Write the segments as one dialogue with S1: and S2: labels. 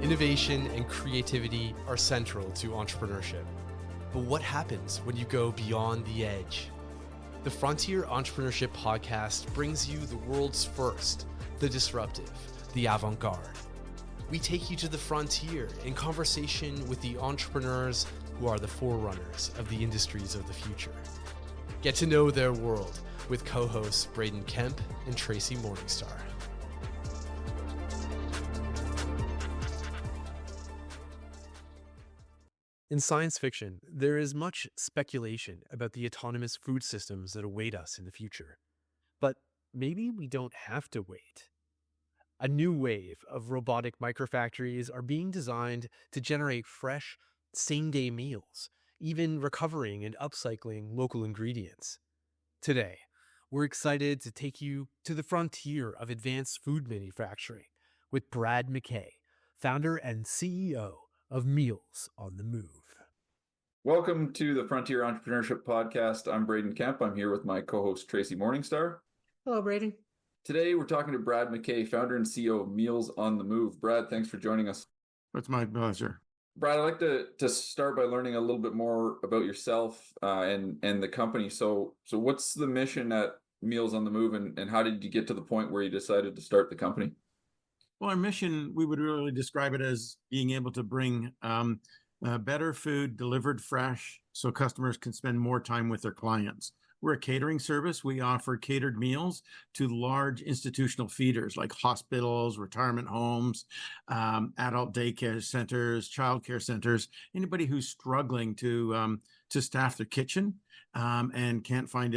S1: Innovation and creativity are central to entrepreneurship. But what happens when you go beyond the edge? The Frontier Entrepreneurship Podcast brings you the world's first, the disruptive, the avant-garde. We take you to the frontier in conversation with the entrepreneurs who are the forerunners of the industries of the future. Get to know their world with co-hosts Braden Kemp and Tracy Morningstar. In science fiction, there is much speculation about the autonomous food systems that await us in the future. But maybe we don't have to wait. A new wave of robotic microfactories are being designed to generate fresh, same-day meals, even recovering and upcycling local ingredients. Today, we're excited to take you to the frontier of advanced food manufacturing with Brad McKay, founder and CEO of Meals on the Move.
S2: Welcome to the Frontier Entrepreneurship Podcast. I'm Braden Kemp. I'm here with my co-host Tracy Morningstar.
S3: Hello, Braden.
S2: Today we're talking to Brad McKay, founder and CEO of Meals on the Move. Brad, thanks for joining us.
S4: It's my pleasure.
S2: Brad, I'd like to start by learning a little bit more about yourself and the company. So what's the mission at Meals on the Move, and how did you get to the point where you decided to start the company?
S4: Well, our mission, we would really describe it as being able to bring better food delivered fresh so customers can spend more time with their clients. We're a catering service. We offer catered meals to large institutional feeders like hospitals, retirement homes, adult daycare centers, childcare centers, anybody who's struggling to staff their kitchen and can't find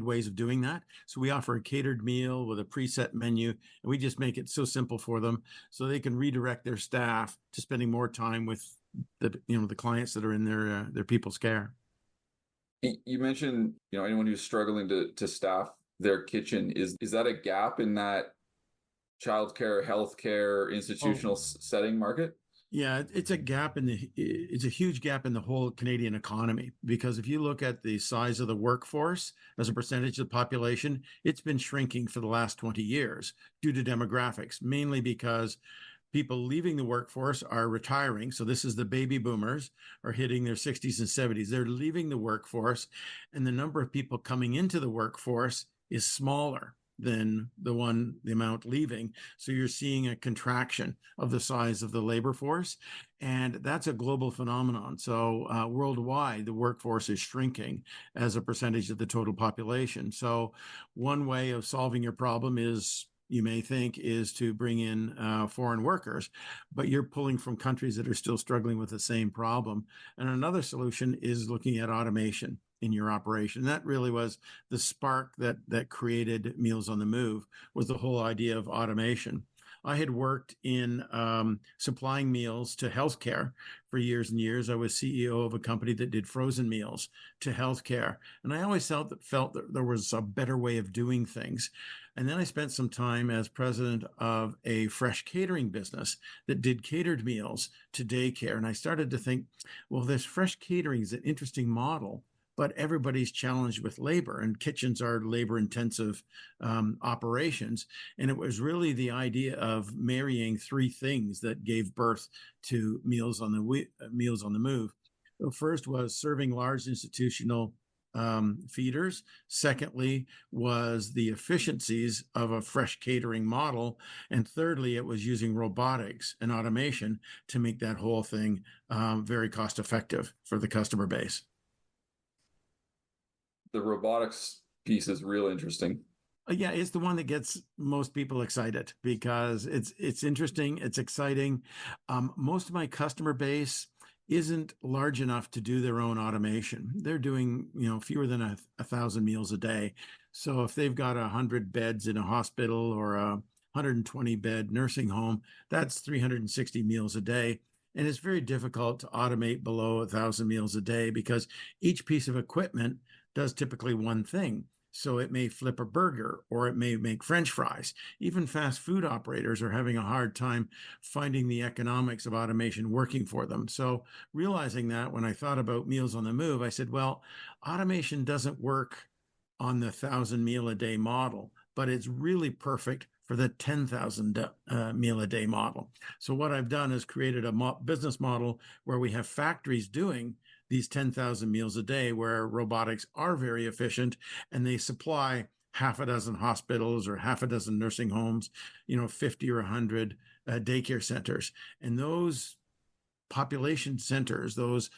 S4: ways of doing that. So we offer a catered meal with a preset menu, and we just make it so simple for them so they can redirect their staff to spending more time with the clients that are in their people's care.
S2: You mentioned, anyone who's struggling to staff their kitchen. Is that a gap in that childcare, healthcare, institutional setting market?
S4: Yeah, it's a huge gap in the whole Canadian economy, because if you look at the size of the workforce as a percentage of the population, it's been shrinking for the last 20 years due to demographics, mainly because people leaving the workforce are retiring. So this is the baby boomers are hitting their 60s and 70s. They're leaving the workforce, and the number of people coming into the workforce is smaller than the amount leaving. So you're seeing a contraction of the size of the labor force, and that's a global phenomenon. So worldwide, the workforce is shrinking as a percentage of the total population. So one way of solving your problem is, you may think, is to bring in foreign workers, but you're pulling from countries that are still struggling with the same problem. And another solution is looking at automation in your operation. That really was the spark that created Meals on the Move, was the whole idea of automation. I had worked in supplying meals to healthcare for years and years. I was CEO of a company that did frozen meals to healthcare. And I always felt that there was a better way of doing things. And then I spent some time as president of a fresh catering business that did catered meals to daycare. And I started to think, well, this fresh catering is an interesting model, but everybody's challenged with labor, and kitchens are labor-intensive operations. And it was really the idea of marrying three things that gave birth to Meals on the Move. The first was serving large institutional feeders. Secondly was the efficiencies of a fresh catering model. And thirdly, it was using robotics and automation to make that whole thing very cost effective for the customer base.
S2: The robotics piece is real interesting.
S4: Yeah, it's the one that gets most people excited because it's interesting, it's exciting. Most of my customer base isn't large enough to do their own automation. They're doing, fewer than 1,000 meals a day. So if they've got 100 beds in a hospital or a 120 bed nursing home, that's 360 meals a day. And it's very difficult to automate below 1,000 meals a day because each piece of equipment does typically one thing. So it may flip a burger or it may make French fries. Even fast food operators are having a hard time finding the economics of automation working for them. So realizing that, when I thought about Meals on the Move, I said, well, automation doesn't work on the 1,000 meal a day model, but it's really perfect for the 10,000 meal a day model. So what I've done is created a business model where we have factories doing these 10,000 meals a day, where robotics are very efficient, and they supply half a dozen hospitals or half a dozen nursing homes, 50 or 100 daycare centers. And those population centers, those,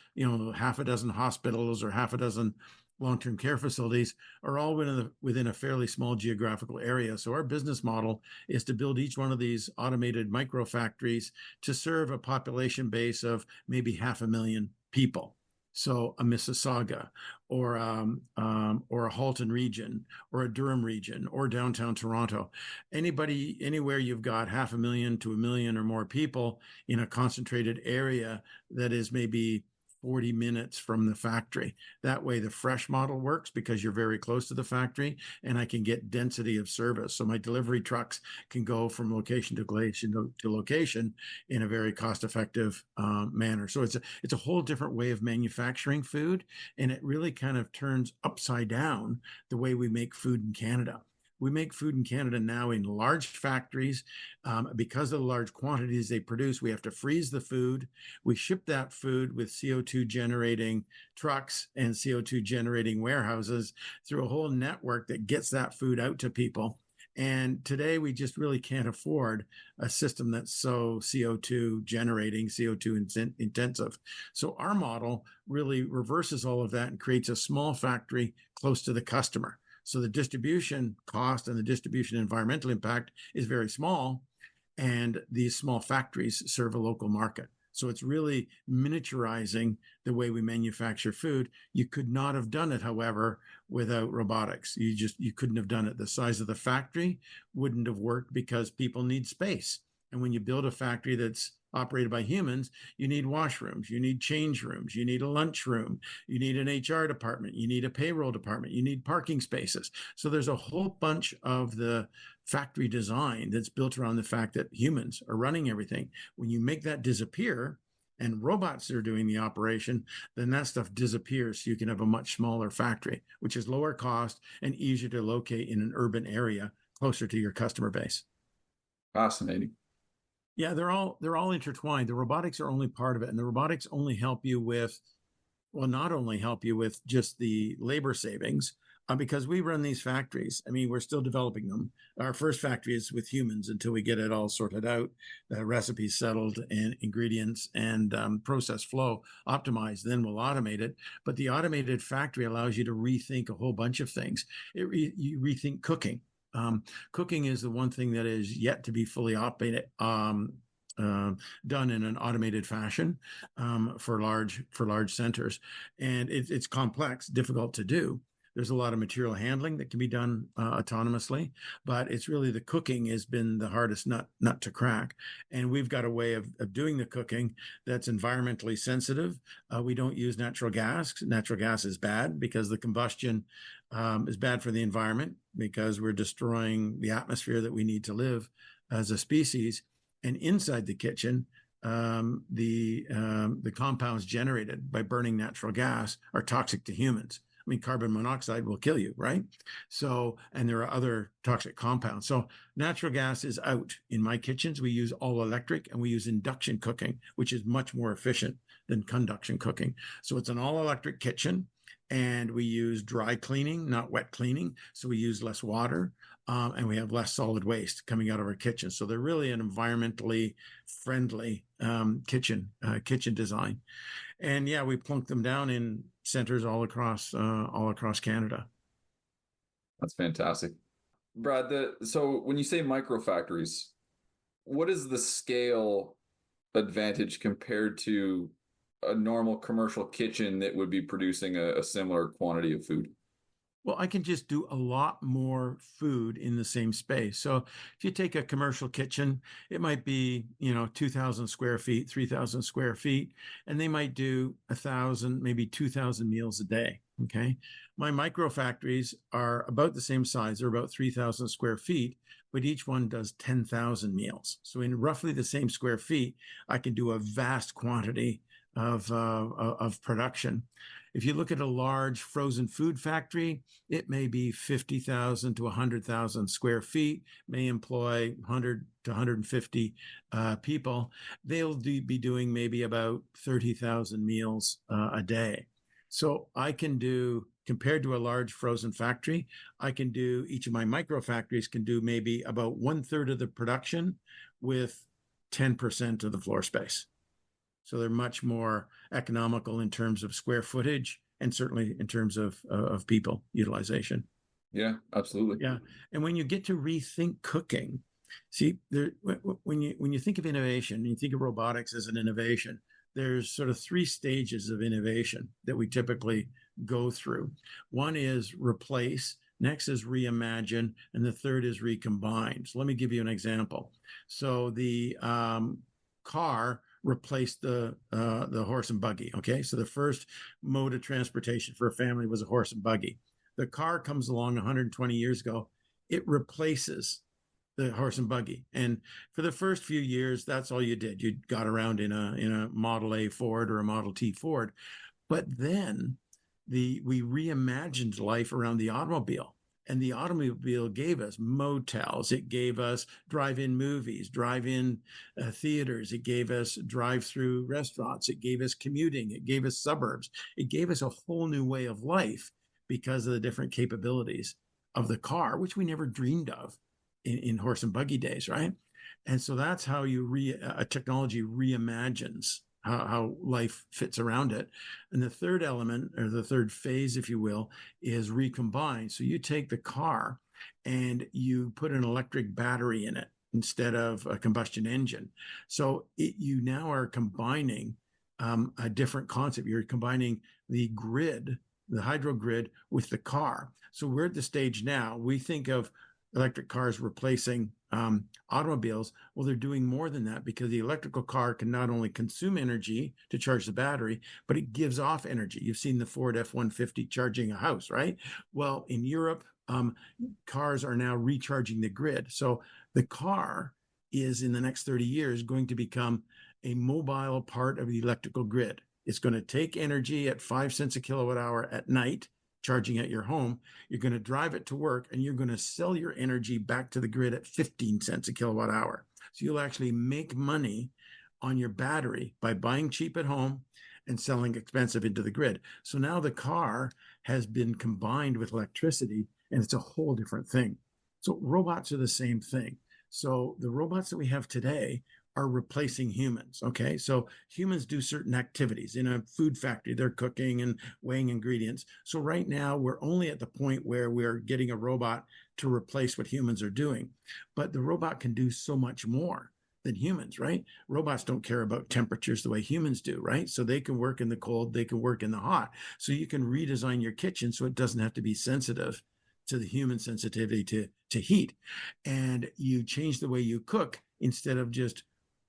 S4: half a dozen hospitals or half a dozen long-term care facilities, are all within a fairly small geographical area. So our business model is to build each one of these automated micro factories to serve a population base of maybe 500,000 people. So a Mississauga, or a Halton region, or a Durham region, or downtown Toronto. Anywhere you've got 500,000 to 1 million or more people in a concentrated area that is maybe 40 minutes from the factory. That way the fresh model works because you're very close to the factory, and I can get density of service. So my delivery trucks can go from location to location in a very cost-effective manner. So it's a whole different way of manufacturing food, and it really kind of turns upside down the way we make food in Canada. We make food in Canada now in large factories. Because of the large quantities they produce, we have to freeze the food. We ship that food with CO2 generating trucks and CO2 generating warehouses through a whole network that gets that food out to people. And today we just really can't afford a system that's so CO2 generating, CO2 intensive. So our model really reverses all of that and creates a small factory close to the customer. So the distribution cost and the distribution environmental impact is very small, and these small factories serve a local market. So it's really miniaturizing the way we manufacture food. You could not have done it, however, without robotics. You couldn't have done it. The size of the factory wouldn't have worked because people need space. And when you build a factory that's operated by humans, you need washrooms, you need change rooms, you need a lunch room, you need an HR department, you need a payroll department, you need parking spaces. So there's a whole bunch of the factory design that's built around the fact that humans are running everything. When you make that disappear and robots are doing the operation, then that stuff disappears. So you can have a much smaller factory, which is lower cost and easier to locate in an urban area closer to your customer base.
S2: Fascinating.
S4: Yeah, they're all intertwined. The robotics are only part of it, and the robotics only help you with, well, not only help you with just the labor savings, because we run these factories. I mean, we're still developing them. Our first factory is with humans until we get it all sorted out, recipes settled, and ingredients and process flow optimized. Then we'll automate it. But the automated factory allows you to rethink a whole bunch of things. You rethink cooking. Cooking is the one thing that is yet to be fully automated, done in an automated fashion for large centers, and it's complex, difficult to do. There's a lot of material handling that can be done autonomously, but it's really the cooking has been the hardest nut to crack. And we've got a way of doing the cooking that's environmentally sensitive. We don't use natural gas. Natural gas is bad because the combustion is bad for the environment, because we're destroying the atmosphere that we need to live as a species. And inside the kitchen, the compounds generated by burning natural gas are toxic to humans. I mean, carbon monoxide will kill you, right? So, and there are other toxic compounds. So natural gas is out. In my kitchens, we use all electric, and we use induction cooking, which is much more efficient than conduction cooking. So it's an all electric kitchen, and we use dry cleaning, not wet cleaning. So we use less water, and we have less solid waste coming out of our kitchen. So they're really an environmentally friendly kitchen design. And yeah, we plunk them down in centers all across Canada.
S2: That's fantastic. Brad, so when you say micro factories, what is the scale advantage compared to a normal commercial kitchen that would be producing a similar quantity of food?
S4: Well, I can just do a lot more food in the same space. So if you take a commercial kitchen, it might be, 2,000 square feet, 3,000 square feet, and they might do 1,000, maybe 2,000 meals a day. Okay. My micro factories are about the same size. They're about 3,000 square feet, but each one does 10,000 meals. So in roughly the same square feet, I can do a vast quantity of production. If you look at a large frozen food factory, it may be 50,000 to 100,000 square feet, may employ 100 to 150 people. They'll be doing maybe about 30,000 meals a day. So I can do, compared to a large frozen factory, I can do, each of my micro factories can do maybe about 1/3 of the production with 10% of the floor space. So they're much more economical in terms of square footage and certainly in terms of people utilization.
S2: Yeah, absolutely.
S4: Yeah. And when you get to rethink cooking, see, when you think of innovation, you think of robotics as an innovation, there's sort of 3 stages of innovation that we typically go through. One is replace, next is reimagine, and the third is recombine. So let me give you an example. So the car replaced the horse and buggy. Okay, so the first mode of transportation for a family was a horse and buggy. The car comes along 120 years ago. It replaces the horse and buggy, and for the first few years, that's all you did. You got around in a Model A Ford or a Model T Ford, but then we reimagined life around the automobile. And the automobile gave us motels. It gave us drive-in movies, drive-in theaters. It gave us drive-through restaurants. It gave us commuting. It gave us suburbs. It gave us a whole new way of life because of the different capabilities of the car, which we never dreamed of in horse and buggy days, right? And so that's how a technology reimagines how life fits around it. And the third element, or the third phase, if you will, is recombine. So you take the car and you put an electric battery in it instead of a combustion engine. So you now are combining a different concept. You're combining the grid, the hydro grid, with the car. So we're at the stage now, we think of electric cars replacing automobiles. Well, they're doing more than that, because the electrical car can not only consume energy to charge the battery, but it gives off energy. You've seen the Ford F-150 charging a house, right? Well, in Europe, cars are now recharging the grid. So the car is, in the next 30 years, going to become a mobile part of the electrical grid. It's going to take energy at 5 cents a kilowatt hour at night, charging at your home. You're going to drive it to work, and you're going to sell your energy back to the grid at 15 cents a kilowatt hour. So you'll actually make money on your battery by buying cheap at home and selling expensive into the grid. So now the car has been combined with electricity, and it's a whole different thing. So robots are the same thing. So the robots that we have today are replacing humans. Okay, so humans do certain activities in a food factory. They're cooking and weighing ingredients. So right now we're only at the point where we're getting a robot to replace what humans are doing, but the robot can do so much more than humans, right? Robots don't care about temperatures the way humans do, right? So they can work in the cold, they can work in the hot. So you can redesign your kitchen so it doesn't have to be sensitive to the human sensitivity to heat. And you change the way you cook instead of just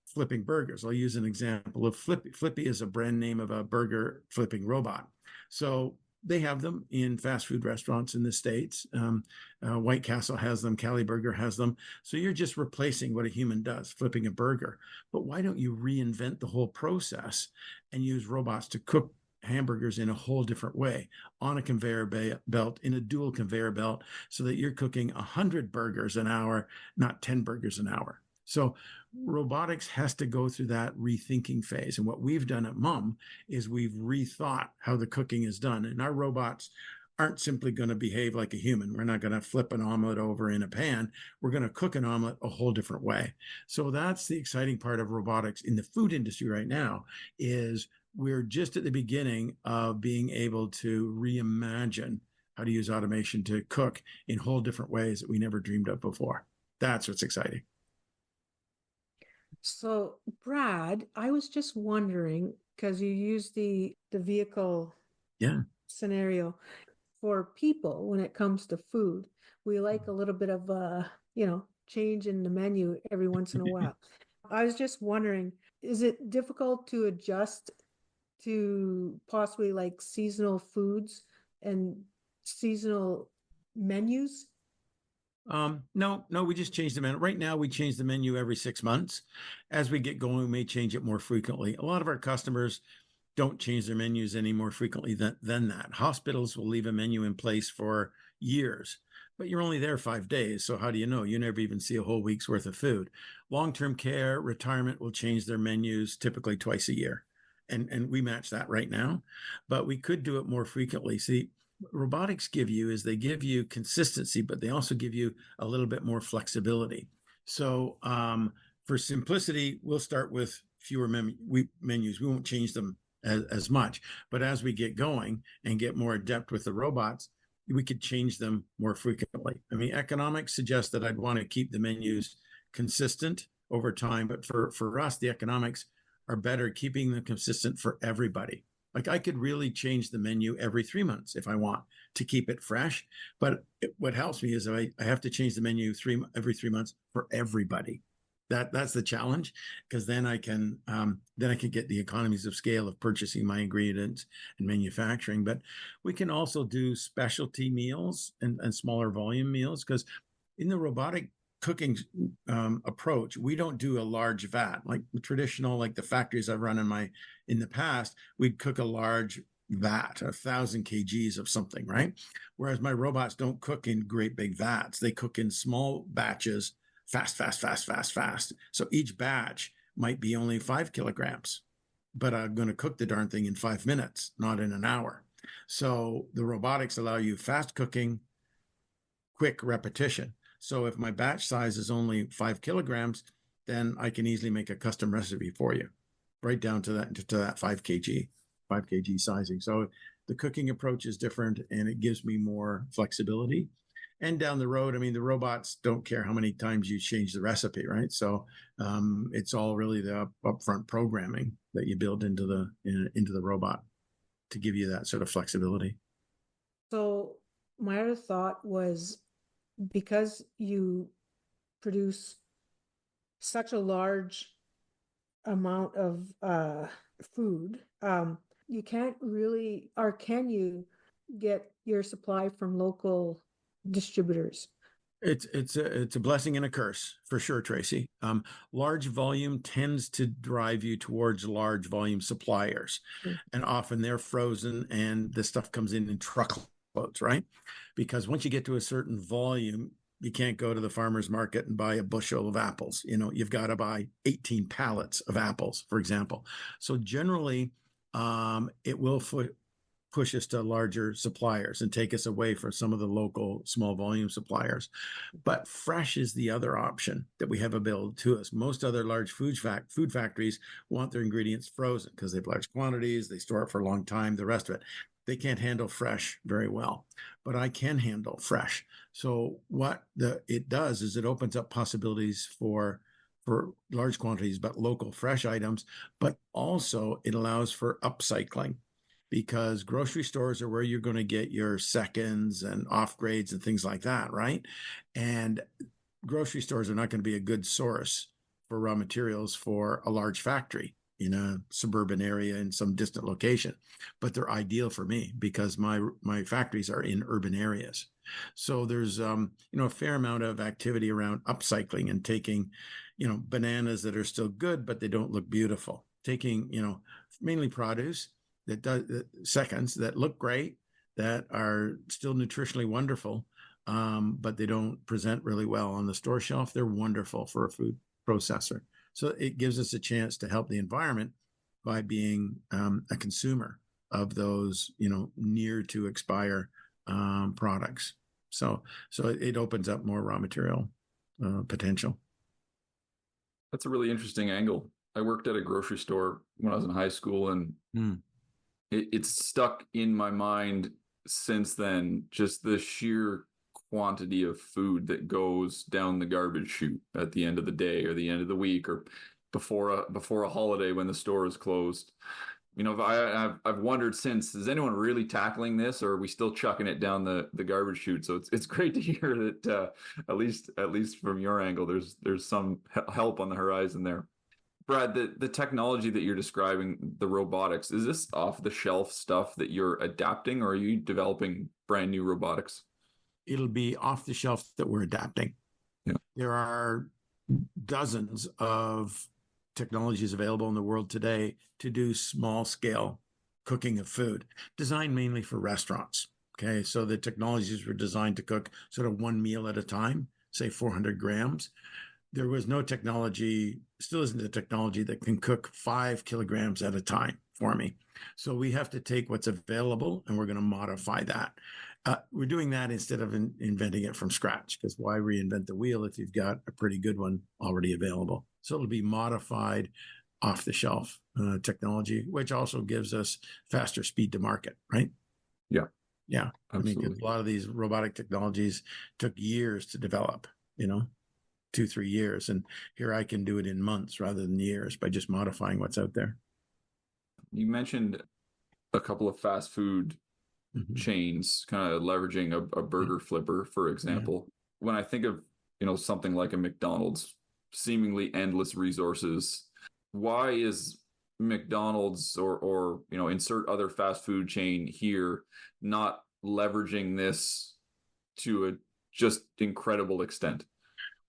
S4: flipping burgers. I'll use an example of Flippy. Flippy is a brand name of a burger flipping robot. So they have them in fast food restaurants in the States. White Castle has them. Cali Burger has them. So you're just replacing what a human does, flipping a burger. But why don't you reinvent the whole process and use robots to cook hamburgers in a whole different way, on a conveyor belt, in a dual conveyor belt, so that you're cooking 100 burgers an hour, not 10 burgers an hour. So robotics has to go through that rethinking phase. And what we've done at MUM is we've rethought how the cooking is done. And our robots aren't simply going to behave like a human. We're not going to flip an omelet over in a pan. We're going to cook an omelet a whole different way. So that's the exciting part of robotics in the food industry right now, is we're just at the beginning of being able to reimagine how to use automation to cook in whole different ways that we never dreamed of before. That's what's exciting.
S3: So, Brad, I was just wondering, because you used the vehicle scenario for people when it comes to food. We like a little bit of change in the menu every once in a while. I was just wondering, is it difficult to adjust to possibly like seasonal foods and seasonal menus?
S4: No, we just changed the menu. Right now, we change the menu every 6 months. As we get going, we may change it more frequently. A lot of our customers don't change their menus any more frequently than that. Hospitals will leave a menu in place for years, but you're only there 5 days. So how do you know? You never even see a whole week's worth of food. Long-term care, retirement will change their menus typically twice a year. And we match that right now, but we could do it more frequently. See, robotics give you consistency, but they also give you a little bit more flexibility. So for simplicity, we'll start with fewer menus. We won't change them as much, but as we get going and get more adept with the robots, we could change them more frequently. I mean, economics suggests that I'd want to keep the menus consistent over time, but for us, the economics are better keeping them consistent for everybody. Like I could really change the menu every 3 months if I want to keep it fresh. But what helps me is I have to change the menu every 3 months for everybody. That's the challenge, because then I can get the economies of scale of purchasing my ingredients and manufacturing. But we can also do specialty meals and smaller volume meals, because in the robotic cooking approach, we don't do a large vat like traditional, like the factories I've run in the past. We'd cook a large vat, 1,000 kgs of something, right? Whereas my robots don't cook in great big vats; they cook in small batches. Fast. So each batch might be only 5 kilograms, but I'm going to cook the darn thing in 5 minutes, not in an hour. So the robotics allow you fast cooking, quick repetition. So if my batch size is only 5 kilograms, then I can easily make a custom recipe for you, right down to that 5 kg sizing. So the cooking approach is different, and it gives me more flexibility. And down the road, I mean, the robots don't care how many times you change the recipe, right? So it's all really the upfront programming that you build into the robot to give you that sort of flexibility.
S3: So my other thought was, because you produce such a large amount of food, you can't really, or can you get your supply from local distributors?
S4: It's a blessing and a curse for sure, Tracy. Large volume tends to drive you towards large volume suppliers, and often they're frozen, and the stuff comes in truckloads, right? Because once you get to a certain volume, you can't go to the farmer's market and buy a bushel of apples. You've got to buy 18 pallets of apples, for example. So generally, it will push us to larger suppliers and take us away from some of the local small volume suppliers. But fresh is the other option that we have available to us. Most other large food factories want their ingredients frozen because they have large quantities, they store it for a long time, the rest of it. They can't handle fresh very well, but I can handle fresh. So what it does is it opens up possibilities for large quantities, but local fresh items, but also it allows for upcycling, because grocery stores are where you're going to get your seconds and off grades and things like that, right? And grocery stores are not going to be a good source for raw materials for a large factory in a suburban area in some distant location, but they're ideal for me because my factories are in urban areas. So there's a fair amount of activity around upcycling and taking bananas that are still good but they don't look beautiful, taking mainly produce seconds that look great, that are still nutritionally wonderful, but they don't present really well on the store shelf. They're wonderful for a food processor. So it gives us a chance to help the environment by being a consumer of those, near to expire products. So it opens up more raw material potential.
S2: That's a really interesting angle. I worked at a grocery store when I was in high school, and it's stuck in my mind since then, just the sheer quantity of food that goes down the garbage chute at the end of the day or the end of the week or before a holiday when the store is closed. I've wondered since, is anyone really tackling this, or are we still chucking it down the garbage chute? So it's great to hear that at least from your angle, there's some help on the horizon there. Brad, the technology that you're describing, the robotics, is this off the shelf stuff that you're adapting, or are you developing brand new robotics?
S4: It'll be off the shelf that we're adapting.
S2: Yeah.
S4: There are dozens of technologies available in the world today to do small scale cooking of food, designed mainly for restaurants. Okay, so the technologies were designed to cook sort of one meal at a time, say 400 grams. There was no technology, still isn't a technology that can cook 5 kilograms at a time for me. So we have to take what's available and we're going to modify that. We're doing that instead of inventing it from scratch, because why reinvent the wheel if you've got a pretty good one already available? So it'll be modified off the shelf technology, which also gives us faster speed to market, right?
S2: Yeah.
S4: Yeah.
S2: Absolutely.
S4: I mean, a lot of these robotic technologies took years to develop, 2-3 years. And here I can do it in months rather than years by just modifying what's out there.
S2: You mentioned a couple of fast food chains kind of leveraging a burger flipper, for example. When I think of, something like a McDonald's, seemingly endless resources, why is McDonald's or insert other fast food chain here not leveraging this to a just incredible extent?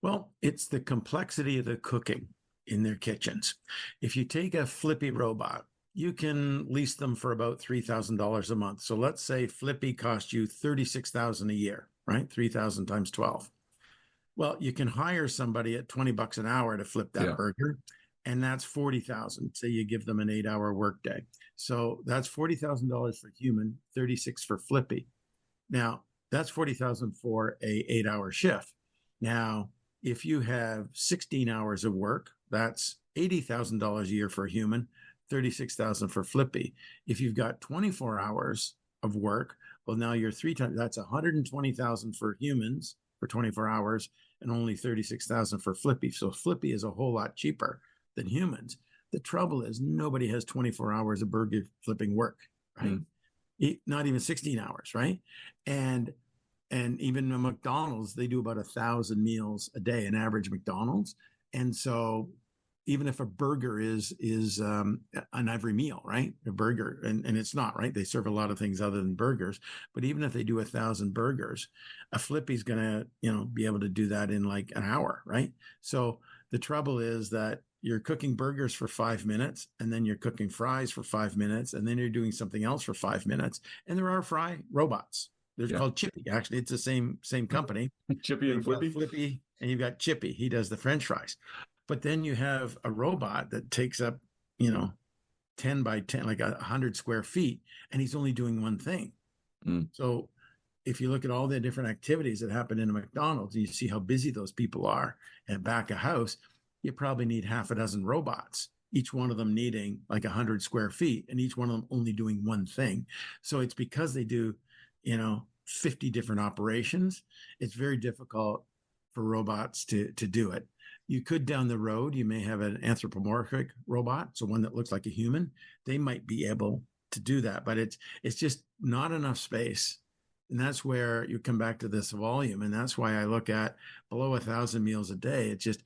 S4: Well, it's the complexity of the cooking in their kitchens. If you take a Flippy robot, you can lease them for about $3,000 a month. So let's say Flippy cost you $36,000 a year, right? 3,000 times 12. Well, you can hire somebody at $20 an hour to flip that burger, and that's $40,000. Say you give them an 8-hour workday. So that's $40,000 for human, 36 for Flippy. Now, that's $40,000 for a 8-hour shift. Now, if you have 16 hours of work, that's $80,000 a year for a human, 36,000 for Flippy. If you've got 24 hours of work, well, now you're 3 times, that's 120,000 for humans for 24 hours and only 36,000 for Flippy. So Flippy is a whole lot cheaper than humans. The trouble is nobody has 24 hours of burger flipping work, right? Not even 16 hours, right? And even a McDonald's, they do about 1,000 meals a day, an average McDonald's. And so even if a burger is an every meal, right? A burger, and it's not, right? They serve a lot of things other than burgers. But even if they do 1,000 burgers, a Flippy's going to, be able to do that in like an hour, right? So the trouble is that you're cooking burgers for 5 minutes, and then you're cooking fries for 5 minutes, and then you're doing something else for 5 minutes. And there are fry robots. They're called Chippy. Actually, it's the same company.
S2: Chippy and Flippy.
S4: Flippy, and you've got Chippy. He does the French fries. But then you have a robot that takes up, 10 by 10, like 100 square feet, and he's only doing one thing. So if you look at all the different activities that happen in a McDonald's, and you see how busy those people are and back a house, you probably need half a dozen robots, each one of them needing like 100 square feet, and each one of them only doing one thing. So it's because they do, 50 different operations. It's very difficult for robots to do it. You could down the road, you may have an anthropomorphic robot, so one that looks like a human. They might be able to do that, but it's just not enough space. And that's where you come back to this volume. And that's why I look at below 1,000 meals a day. It's just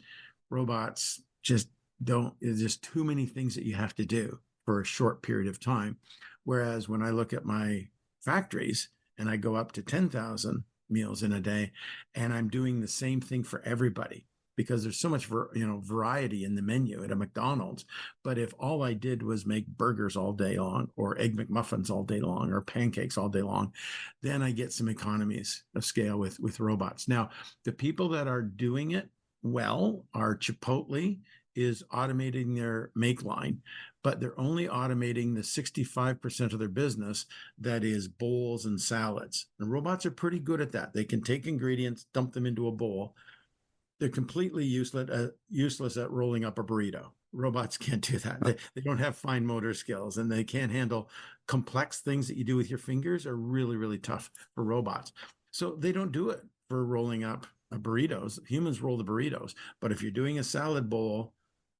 S4: robots just don't, there's just too many things that you have to do for a short period of time. Whereas when I look at my factories and I go up to 10,000 meals in a day, and I'm doing the same thing for everybody, because there's so much variety in the menu at a McDonald's. But if all I did was make burgers all day long, or egg McMuffins all day long, or pancakes all day long, then I get some economies of scale with robots. Now, the people that are doing it well are Chipotle is automating their make line, but they're only automating the 65% of their business that is bowls and salads. And robots are pretty good at that. They can take ingredients, dump them into a bowl. They're completely useless at rolling up a burrito. Robots can't do that. They don't have fine motor skills, and they can't handle complex things that you do with your fingers are really, really tough for robots. So they don't do it for rolling up burritos. Humans roll the burritos. But if you're doing a salad bowl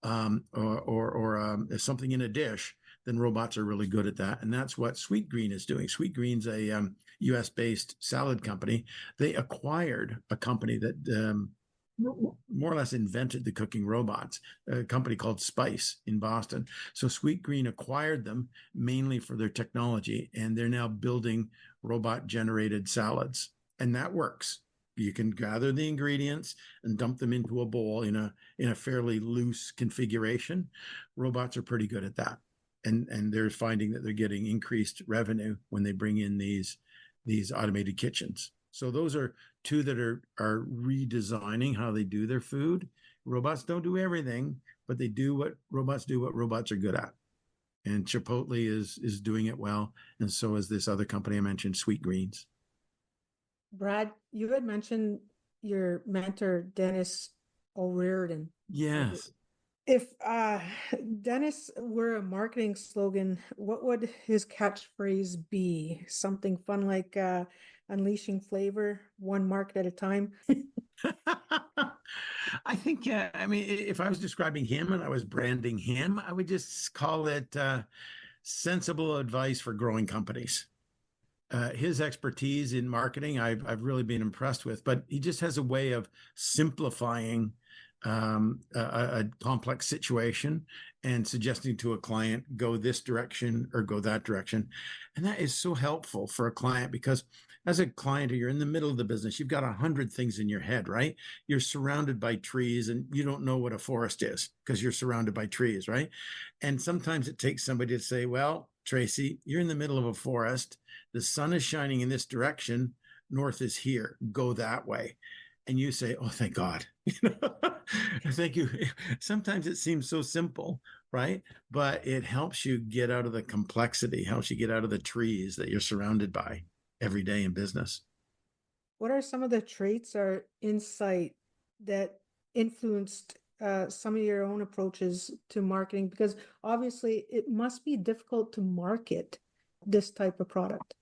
S4: or something in a dish, then robots are really good at that. And that's what Sweetgreen is doing. Sweetgreen's a US-based salad company. They acquired a company that more or less invented the cooking robots, a company called Spice in Boston. So Sweetgreen acquired them mainly for their technology, and they're now building robot-generated salads. And that works. You can gather the ingredients and dump them into a bowl in a fairly loose configuration. Robots are pretty good at that. and they're finding that they're getting increased revenue when they bring in these automated kitchens. So those are two that are redesigning how they do their food. Robots don't do everything, but they do what robots are good at. And Chipotle is doing it well, and so is this other company I mentioned, Sweet Greens.
S3: Brad, you had mentioned your mentor, Dennis O'Riordan.
S4: Yes.
S3: If Dennis were a marketing slogan, what would his catchphrase be? Something fun like unleashing flavor, one market at a time?
S4: I think, I mean, if I was describing him and I was branding him, I would just call it sensible advice for growing companies. His expertise in marketing, I've really been impressed with, but he just has a way of simplifying a complex situation and suggesting to a client, go this direction or go that direction. And that is so helpful for a client, because as a client, you're in the middle of the business, you've got 100 things in your head, right? You're surrounded by trees and you don't know what a forest is because you're surrounded by trees, right? And sometimes it takes somebody to say, well, Tracy, you're in the middle of a forest. The sun is shining in this direction. North is here. Go that way. And you say, oh, thank God. Thank you. Sometimes it seems so simple, right? But it helps you get out of the complexity, helps you get out of the trees that you're surrounded by every day in business.
S3: What are some of the traits or insight that influenced some of your own approaches to marketing? Because obviously it must be difficult to market this type of product.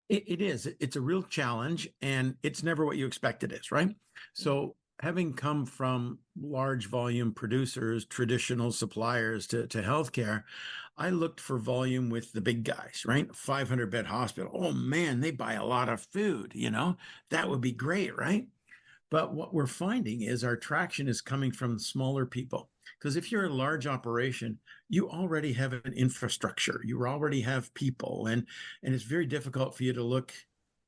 S4: It is. It's a real challenge, and it's never what you expect it is, right? So having come from large volume producers, traditional suppliers to healthcare, I looked for volume with the big guys, right? 500 bed hospital. Oh man, they buy a lot of food, that would be great, right? But what we're finding is our traction is coming from smaller people. Because if you're a large operation, you already have an infrastructure, you already have people, and it's very difficult for you to look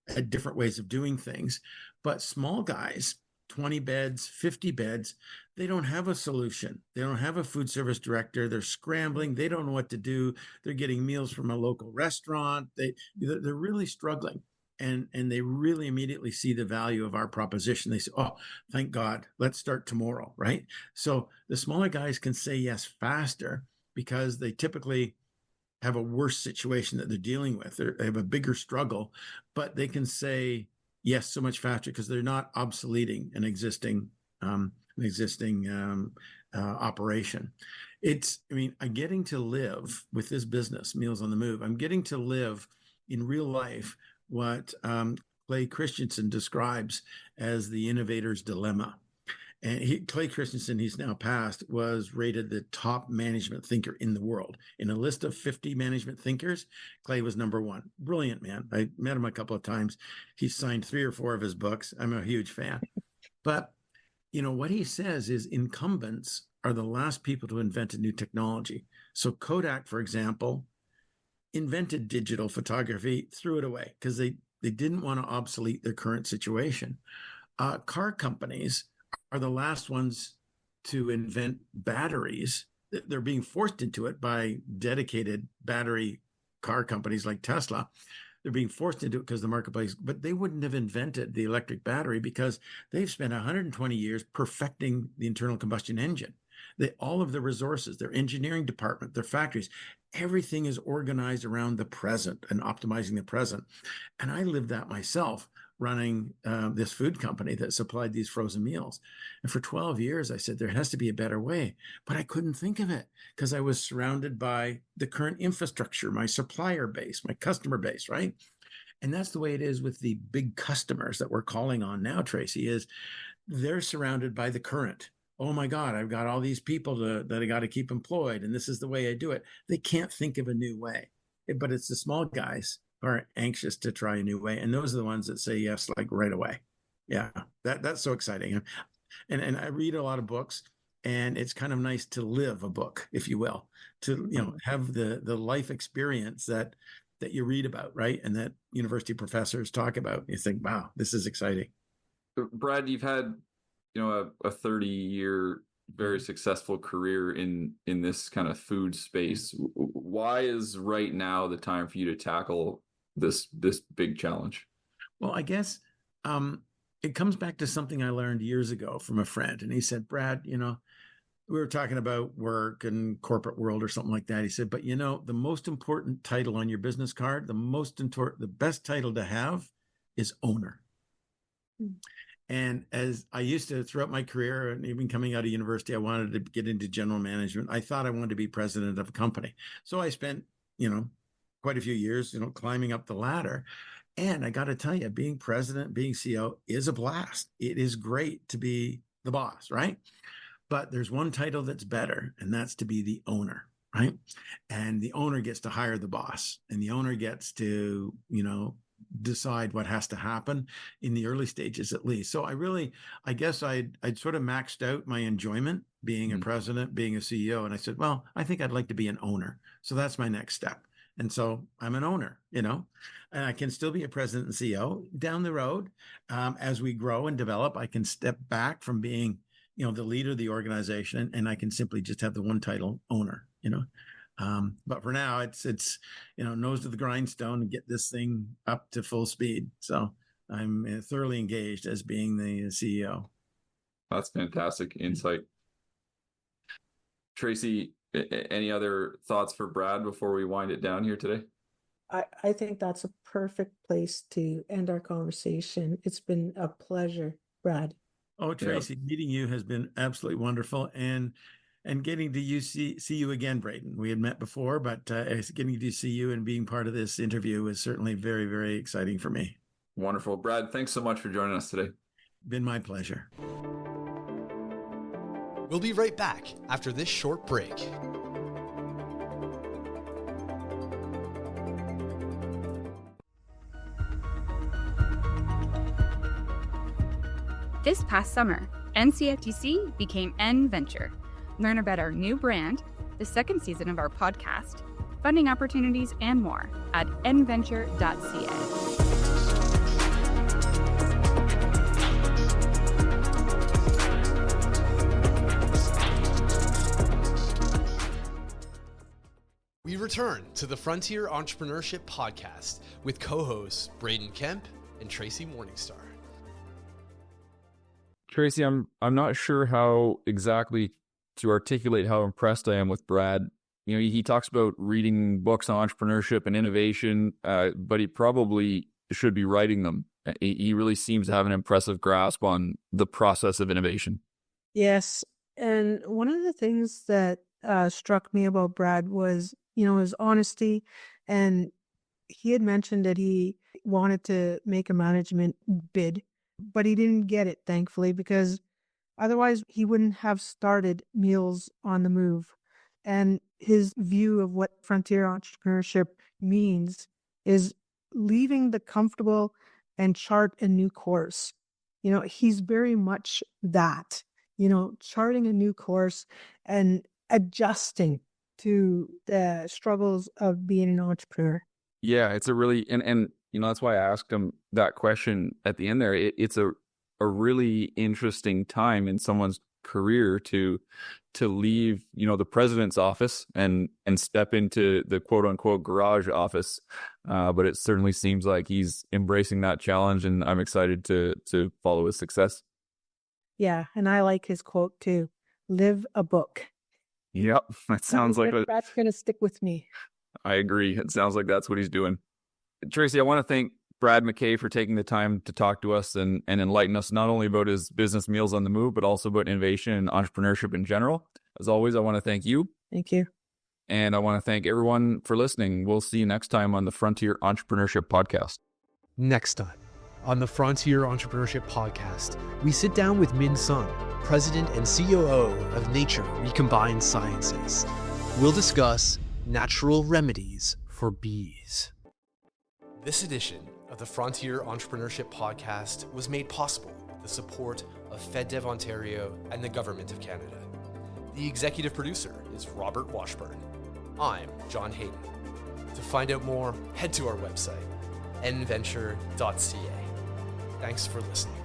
S4: at different ways of doing things. But small guys, 20 beds, 50 beds, they don't have a solution. They don't have a food service director. They're scrambling. They don't know what to do. They're getting meals from a local restaurant. They're really struggling. And they really immediately see the value of our proposition. They say, oh, thank God, let's start tomorrow, right? So the smaller guys can say yes faster because they typically have a worse situation that they're dealing with. They have a bigger struggle, but they can say yes so much faster because they're not obsoleting an existing operation. I'm getting to live with this business, Meals on the Move. I'm getting to live in real life what Clay Christensen describes as the innovator's dilemma. And Clay Christensen, he's now passed, was rated the top management thinker in the world. In a list of 50 management thinkers, Clay was number one. Brilliant man. I met him a couple of times. He's signed 3 or 4 of his books. I'm a huge fan. But, what he says is incumbents are the last people to invent a new technology. So Kodak, for example, invented digital photography, threw it away because they didn't want to obsolete their current situation. Car companies are the last ones to invent batteries. They're being forced into it by dedicated battery car companies like Tesla. They're being forced into it because of the marketplace, but they wouldn't have invented the electric battery because they've spent 120 years perfecting the internal combustion engine. All of the resources, their engineering department, their factories, everything is organized around the present and optimizing the present. And I lived that myself, running this food company that supplied these frozen meals. And for 12 years, I said, there has to be a better way. But I couldn't think of it because I was surrounded by the current infrastructure, my supplier base, my customer base, right? And that's the way it is with the big customers that we're calling on now, Tracy, is they're surrounded by the current. Oh my God, I've got all these people that I got to keep employed, and this is the way I do it. They can't think of a new way. But it's the small guys who are anxious to try a new way. And those are the ones that say yes, like right away. Yeah, that's so exciting. And I read a lot of books, and it's kind of nice to live a book, if you will, to have the life experience that you read about, right? And that university professors talk about. You think, wow, this is exciting.
S2: Brad, you've had a 30-year very successful career in this kind of food space. Why is right now the time for you to tackle this big challenge?
S4: Well, I guess it comes back to something I learned years ago from a friend. And he said, Brad, we were talking about work and corporate world or something like that. He said, but the most important title on your business card, the best title to have is owner. Mm. And as I used to, throughout my career, and even coming out of university, I wanted to get into general management. I thought I wanted to be president of a company. So I spent, quite a few years, climbing up the ladder. And I got to tell you, being president, being CEO is a blast. It is great to be the boss, right? But there's one title that's better, and that's to be the owner, right? And the owner gets to hire the boss, and the owner gets to, decide what has to happen in the early stages, at least. So I guess I'd sort of maxed out my enjoyment being a president, being a CEO. And I said, well, I think I'd like to be an owner. So that's my next step. And so I'm an owner, and I can still be a president and CEO down the road. As we grow and develop, I can step back from being, the leader of the organization, and I can simply just have the one title, owner, but for now it's nose to the grindstone and get this thing up to full speed. So I'm thoroughly engaged as being the CEO.
S2: That's fantastic insight. Tracy, any other thoughts for Brad before we wind it down here today?
S3: I think that's a perfect place to end our conversation. It's been a pleasure, Brad.
S4: Oh, Tracy, meeting you has been absolutely wonderful. And getting to see you again, Braden. We had met before, but getting to see you and being part of this interview is certainly very, very exciting for me.
S2: Wonderful. Brad, thanks so much for joining us today.
S4: Been my pleasure.
S1: We'll be right back after this short break.
S5: This past summer, NCFTC became N-Venture. Learn about our new brand, the second season of our podcast, funding opportunities, and more at nventure.ca.
S1: We return to the Frontier Entrepreneurship Podcast with co-hosts Braden Kemp and Tracy Morningstar.
S6: Tracy, I'm not sure how exactly to articulate how impressed I am with Brad. He talks about reading books on entrepreneurship and innovation, but he probably should be writing them. He really seems to have an impressive grasp on the process of innovation.
S3: Yes. And one of the things that struck me about Brad was, his honesty. And he had mentioned that he wanted to make a management bid, but he didn't get it, thankfully, because otherwise he wouldn't have started Meals on the Move. And his view of what frontier entrepreneurship means is leaving the comfortable and chart a new course. He's very much that, charting a new course and adjusting to the struggles of being an entrepreneur.
S6: Yeah, it's a really, and that's why I asked him that question at the end there. It's a really interesting time in someone's career to leave, the president's office and step into the quote unquote garage office. But it certainly seems like he's embracing that challenge, and I'm excited to follow his success.
S3: Yeah. And I like his quote too. Live a book.
S6: Yep. That sounds like
S3: that's going to stick with me.
S6: I agree. It sounds like that's what he's doing. Tracy, I want to thank Brad McKay for taking the time to talk to us and enlighten us not only about his business Meals on the Move, but also about innovation and entrepreneurship in general. As always, I want to thank you.
S3: Thank you.
S6: And I want to thank everyone for listening. We'll see you next time on the Frontier Entrepreneurship Podcast.
S1: Next time on the Frontier Entrepreneurship Podcast, we sit down with Min Sung, President and COO of Nature Recombined Sciences. We'll discuss natural remedies for bees. This edition of the Frontier Entrepreneurship Podcast was made possible with the support of FedDev Ontario and the Government of Canada. The executive producer is Robert Washburn. I'm John Hayden. To find out more, head to our website, nventure.ca. Thanks for listening.